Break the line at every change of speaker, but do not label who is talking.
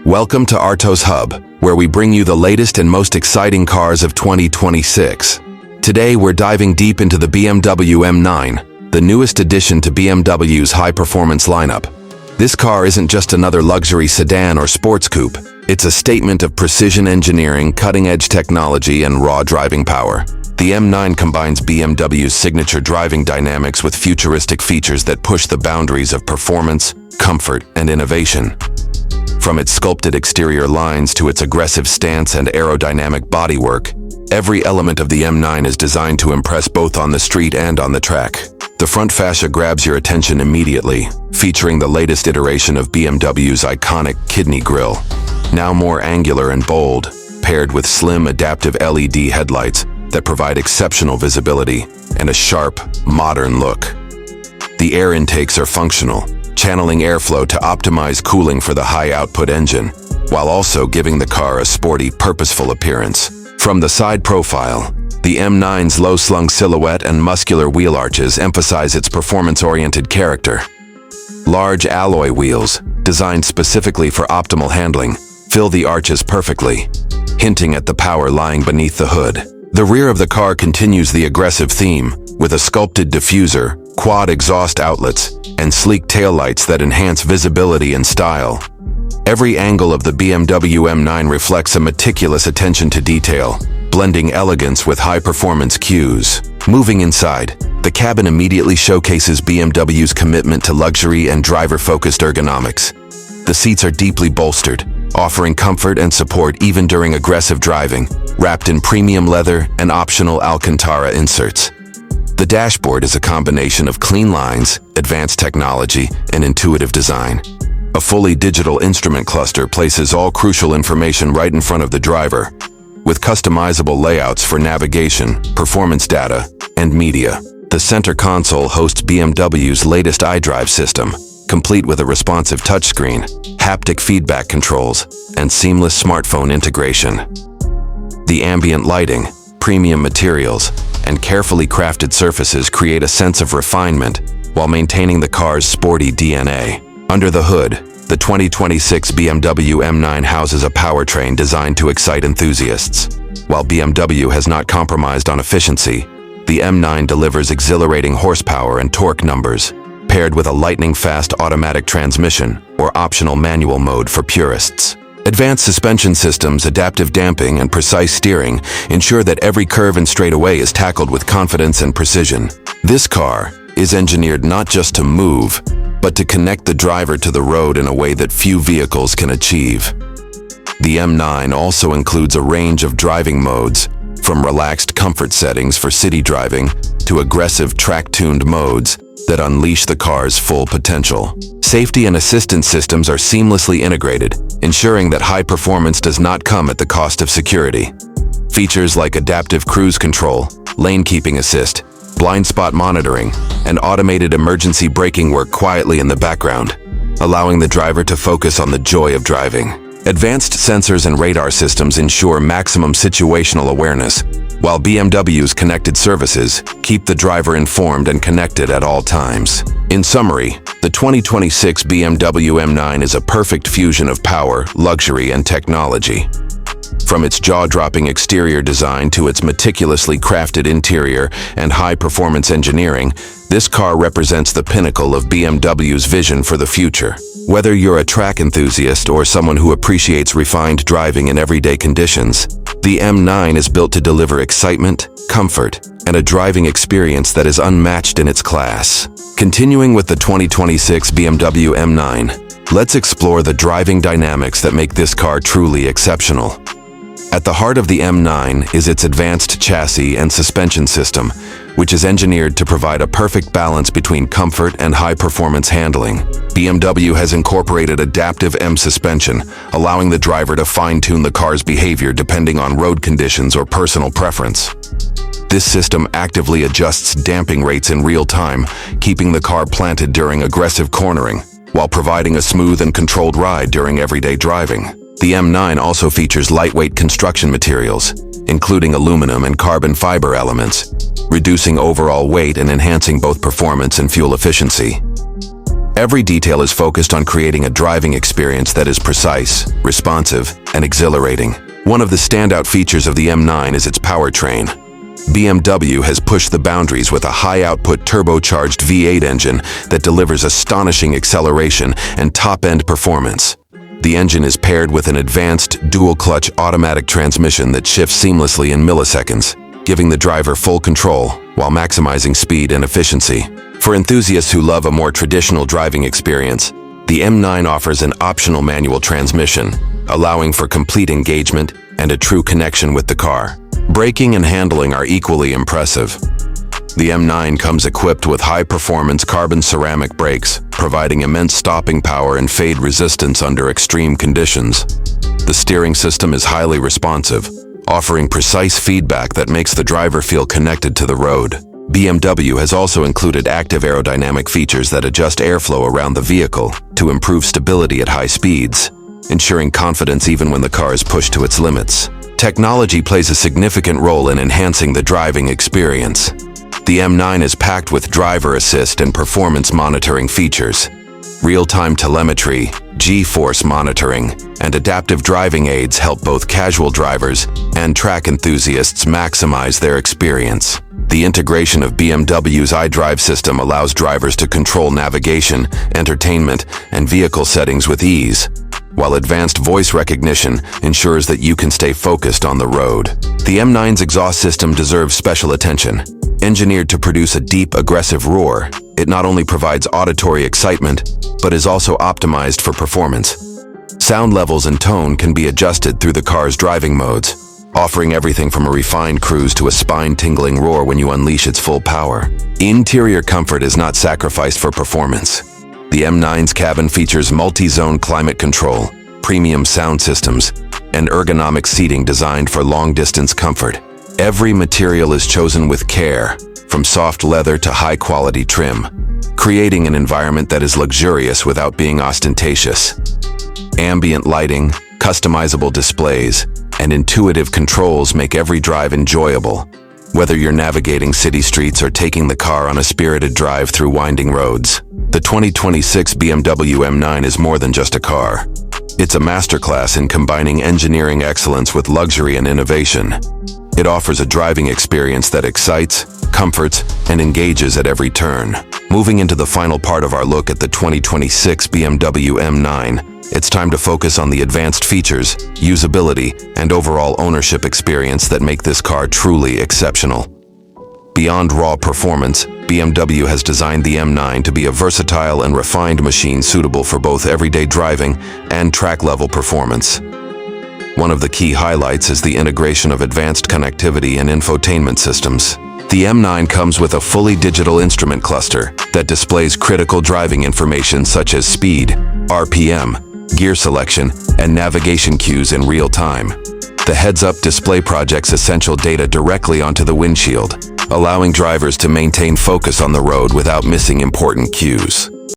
Welcome to Artos Hub, where we bring you the latest and most exciting cars of 2026. Today we're diving deep into the BMW M9, the newest addition to BMW's high-performance lineup. This car isn't just another luxury sedan or sports coupe. It's a statement of precision engineering, cutting-edge technology, and raw driving power. The M9 combines BMW's signature driving dynamics with futuristic features that push the boundaries of performance, comfort, and innovation. From its sculpted exterior lines to its aggressive stance and aerodynamic bodywork, every element of the M9 is designed to impress both on the street and on the track. The front fascia grabs your attention immediately, featuring the latest iteration of BMW's iconic kidney grille. Now more angular and bold, paired with slim adaptive LED headlights that provide exceptional visibility and a sharp, modern look. The air intakes are functional, channeling airflow to optimize cooling for the high-output engine, while also giving the car a sporty, purposeful appearance. From the side profile, the M9's low-slung silhouette and muscular wheel arches emphasize its performance-oriented character. Large alloy wheels, designed specifically for optimal handling, fill the arches perfectly, hinting at the power lying beneath the hood. The rear of the car continues the aggressive theme, with a sculpted diffuser, quad exhaust outlets, and sleek taillights that enhance visibility and style. Every angle of the BMW M9 reflects a meticulous attention to detail, blending elegance with high-performance cues. Moving inside, the cabin immediately showcases BMW's commitment to luxury and driver-focused ergonomics. The seats are deeply bolstered, offering comfort and support even during aggressive driving, wrapped in premium leather and optional Alcantara inserts. The dashboard is a combination of clean lines, advanced technology, and intuitive design. A fully digital instrument cluster places all crucial information right in front of the driver, with customizable layouts for navigation, performance data, and media. The center console hosts BMW's latest iDrive system, complete with a responsive touchscreen, haptic feedback controls, and seamless smartphone integration. The ambient lighting, premium materials, and carefully crafted surfaces create a sense of refinement while maintaining the car's sporty DNA. Under the hood, the 2026 BMW M9 houses a powertrain designed to excite enthusiasts. While BMW has not compromised on efficiency, the M9 delivers exhilarating horsepower and torque numbers, paired with a lightning-fast automatic transmission or optional manual mode for purists. Advanced suspension systems, adaptive damping, and precise steering ensure that every curve and straightaway is tackled with confidence and precision. This car is engineered not just to move, but to connect the driver to the road in a way that few vehicles can achieve. The M9 also includes a range of driving modes, from relaxed comfort settings for city driving to aggressive track-tuned modes that unleash the car's full potential. Safety and assistance systems are seamlessly integrated, ensuring that high performance does not come at the cost of security. Features like adaptive cruise control, lane keeping assist, blind spot monitoring, and automated emergency braking work quietly in the background, allowing the driver to focus on the joy of driving. Advanced sensors and radar systems ensure maximum situational awareness, while BMW's connected services keep the driver informed and connected at all times. In summary, the 2026 BMW M9 is a perfect fusion of power, luxury, and technology. From its jaw-dropping exterior design to its meticulously crafted interior and high-performance engineering, this car represents the pinnacle of BMW's vision for the future. Whether you're a track enthusiast or someone who appreciates refined driving in everyday conditions, the M9 is built to deliver excitement, comfort, and a driving experience that is unmatched in its class. Continuing with the 2026 BMW M9, let's explore the driving dynamics that make this car truly exceptional. At the heart of the M9 is its advanced chassis and suspension system, which is engineered to provide a perfect balance between comfort and high-performance handling. BMW has incorporated adaptive M suspension, allowing the driver to fine-tune the car's behavior depending on road conditions or personal preference. This system actively adjusts damping rates in real time, keeping the car planted during aggressive cornering, while providing a smooth and controlled ride during everyday driving. The M9 also features lightweight construction materials, including aluminum and carbon fiber elements, reducing overall weight and enhancing both performance and fuel efficiency. Every detail is focused on creating a driving experience that is precise, responsive, and exhilarating. One of the standout features of the M9 is its powertrain. BMW has pushed the boundaries with a high-output turbocharged V8 engine that delivers astonishing acceleration and top-end performance. The engine is paired with an advanced dual-clutch automatic transmission that shifts seamlessly in milliseconds, giving the driver full control while maximizing speed and efficiency. For enthusiasts who love a more traditional driving experience, the M9 offers an optional manual transmission, allowing for complete engagement and a true connection with the car. Braking and handling are equally impressive. The M9 comes equipped with high-performance carbon ceramic brakes, providing immense stopping power and fade resistance under extreme conditions. The steering system is highly responsive, offering precise feedback that makes the driver feel connected to the road. BMW has also included active aerodynamic features that adjust airflow around the vehicle to improve stability at high speeds, ensuring confidence even when the car is pushed to its limits. Technology plays a significant role in enhancing the driving experience. The M9 is packed with driver assist and performance monitoring features. Real-time telemetry, G-force monitoring, and adaptive driving aids help both casual drivers and track enthusiasts maximize their experience. The integration of BMW's iDrive system allows drivers to control navigation, entertainment, and vehicle settings with ease, while advanced voice recognition ensures that you can stay focused on the road. The M9's exhaust system deserves special attention. Engineered to produce a deep, aggressive roar, it not only provides auditory excitement, but is also optimized for performance. Sound levels and tone can be adjusted through the car's driving modes, offering everything from a refined cruise to a spine-tingling roar when you unleash its full power. Interior comfort is not sacrificed for performance. The M9's cabin features multi-zone climate control, premium sound systems, and ergonomic seating designed for long-distance comfort. Every material is chosen with care, from soft leather to high-quality trim, creating an environment that is luxurious without being ostentatious. Ambient lighting, customizable displays, and intuitive controls make every drive enjoyable, whether you're navigating city streets or taking the car on a spirited drive through winding roads. The 2026 BMW M9 is more than just a car. It's a masterclass in combining engineering excellence with luxury and innovation. It offers a driving experience that excites, comforts, and engages at every turn. Moving into the final part of our look at the 2026 BMW M9, it's time to focus on the advanced features, usability, and overall ownership experience that make this car truly exceptional. Beyond raw performance, BMW has designed the M9 to be a versatile and refined machine suitable for both everyday driving and track-level performance. One of the key highlights is the integration of advanced connectivity and infotainment systems. The M9 comes with a fully digital instrument cluster that displays critical driving information such as speed, RPM, gear selection, and navigation cues in real time. The heads-up display projects essential data directly onto the windshield, allowing drivers to maintain focus on the road without missing important cues.